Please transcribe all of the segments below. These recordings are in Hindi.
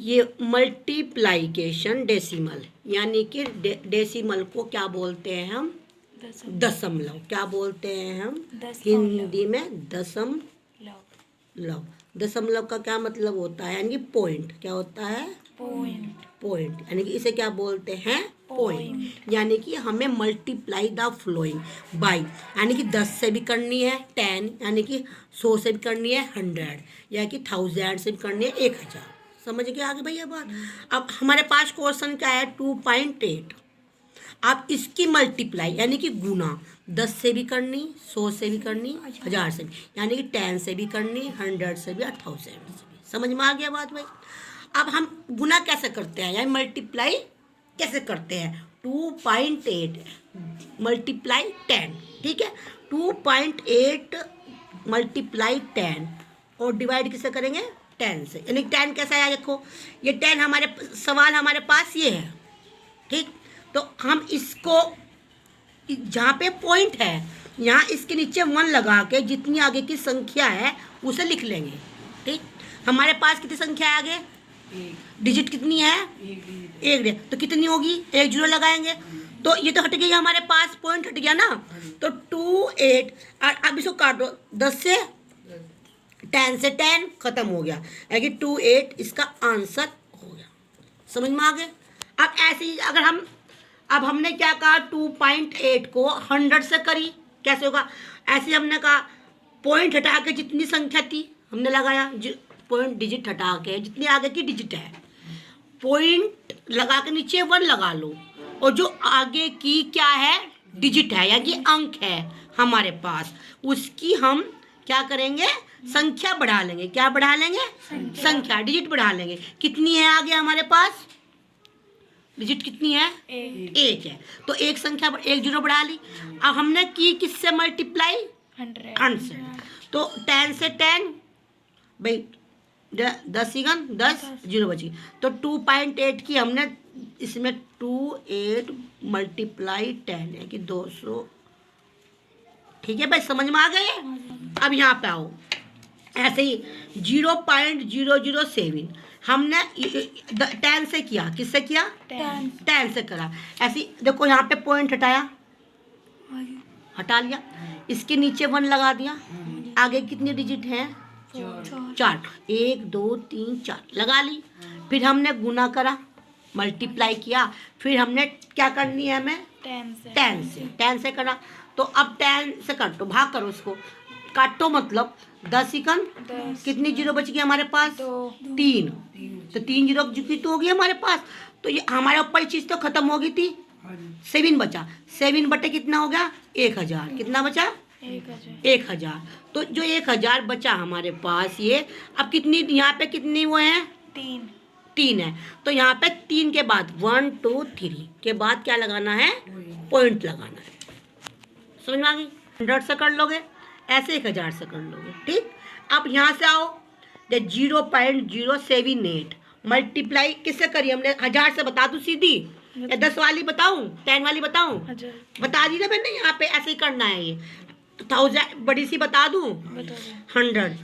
ये मल्टीप्लाइकेशन डेसिमल, यानी कि डेसिमल को क्या बोलते हैं हम? दशमलव। क्या बोलते हैं हम हिंदी में? दशमलव। दशमलव का क्या मतलब होता है? यानी कि पॉइंट। क्या होता है? पॉइंट। यानी कि इसे क्या बोलते हैं? पॉइंट। यानी कि हमें मल्टीप्लाई द फ्लोइंग बाई, यानी कि 10 से भी करनी है 10, यानी कि 100 से भी करनी है 100, या कि 1000 से भी करनी है 1000। समझ गए आगे भैया बात? अब हमारे पास क्वेश्चन क्या है? 2.8। आप इसकी मल्टीप्लाई यानी कि गुना 10 से भी करनी, 100 से भी करनी, 1000 से भी, यानी कि 10 से भी करनी, 100 से भी, 1000 से भी। समझ में आ गया बात भाई? अब हम गुना कैसे करते हैं, यानी मल्टीप्लाई कैसे करते हैं? 2.8 मल्टीप्लाई 10, ठीक है? 2.8 मल्टीप्लाई 10 और डिवाइड किससे करेंगे? 10 से। यानी 10 कैसा है? देखो ये 10 हमारे सवाल हमारे पास ये है, ठीक? तो हम इसको जहाँ पे पॉइंट है यहाँ इसके नीचे 1 लगा के जितनी आगे की संख्या है उसे लिख लेंगे, ठीक? हमारे पास कितनी संख्या है आगे? डिजिट कितनी है? एक। तो कितनी होगी? 1 0 लगाएंगे तो ये तो हट गया हमारे पास, पॉइंट हट गया ना। तो 2.8 और अब इसको काटो, 10 से 10 से 10 खत्म हो गया, यानी 2.8 इसका आंसर हो गया। समझ में आ गए? अब ऐसे ही अगर हम अब हमने क्या कहा? 2.8 को 100 से करी, कैसे होगा? ऐसे हमने कहा पॉइंट हटा के जितनी संख्या थी हमने लगाया, पॉइंट डिजिट हटा के जितनी आगे की डिजिट है, पॉइंट लगा के नीचे 1 लगा लो, और जो आगे की क्या है? डिजिट है, यानी कि अंक है हमारे पास, उसकी हम क्या करेंगे? संख्या बढ़ा लेंगे। क्या बढ़ा लेंगे? संख्या, डिजिट बढ़ा लेंगे। कितनी है आगे हमारे पास? डिजिट कितनी है? 1 है। तो एक संख्या 1 0 बढ़ा ली। अब हमने की किससे मल्टीप्लाई? 100 से। तो 10 से 10 भाई 10 10 0 बची। तो 2.8 की हमने इसमें 2.8 मल्टीप्लाई 10 है कि 200, ठीक है भाई? समझ में आ गए? अब यहाँ पे आओ, ऐसे ही 0.007 हमने 10 से किया। किससे किया? 10 से करा। ऐसे देखो यहाँ पे पॉइंट हटाया, हटा लिया, इसके नीचे 1 लगा दिया, आगे कितनी डिजिट है? 4। 1 2 3 4 लगा ली। फिर हमने गुना करा, मल्टीप्लाई किया, फिर हमने क्या करनी है? हमें 10 से करा। तो अब 10 से काटो, भाग करो उसको, काटो मतलब 10 कितनी 0 बच गई हमारे पास? 3। तो 3 0 तो हो गई हमारे पास। तो ये हमारे ऊपर चीज तो खत्म हो गई थी, 7 बचा। 7 बटे कितना हो गया? 1000। कितना बचा? 1000। तो जो 1000 बचा हमारे पास, ये अब कितनी यहाँ पे कितनी वो है? 3 है। तो यहाँ पे 3 के बाद 1 2 3 के बाद क्या लगाना है? पॉइंट लगाना है। समझ में आ गई? 100 से कर लोगे, ऐसे 1000 से कर लोगे, ठीक? अब यहाँ से आओ, 0.078 मल्टीप्लाई किससे करी हमने? 1000 से। बता दूं सीधी, या 10 वाली बताऊं, 10 वाली बताऊं? बता दी ना मैंने, यहाँ पे ऐसे ही करना है। ये तो 1000 बड़ी सी बता दूं, 100,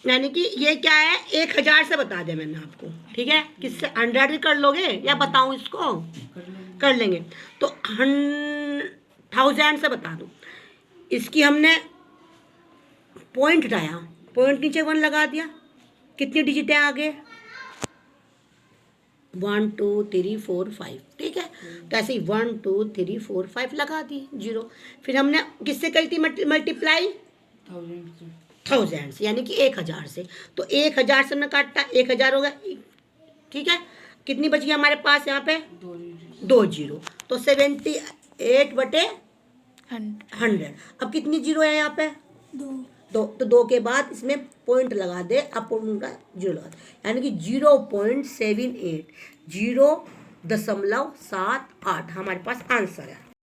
यानी कि ये क्या है? 1000 से बता दिया मैंने आपको, ठीक है? किससे? 100 कर लोगे या बताऊं इसको? कर लेंगे। तो 1000 से बता दूं, इसकी हमने पॉइंट हटाया, पॉइंट नीचे 1 लगा दिया, कितनी डिजिट है आगे? 1 2 3 4 5, ठीक है? तो ऐसे ही 1 2 3 4 5 लगा दी 0। फिर हमने किससे करी थी मल्टीप्लाई? 1000 से, यानी कि 1000 से। तो 1000 से हमने काटा, 1000 हो गया, ठीक है? कितनी बच गई हमारे पास यहाँ पे? 2 0। तो 78 बटे 100। अब कितनी 0 है यहाँ पे? 2। तो 2 के बाद इसमें पॉइंट लगा दे, अब पॉइंट का 0 लगा दे, यानी कि 0.78 0.78 हमारे पास आंसर है।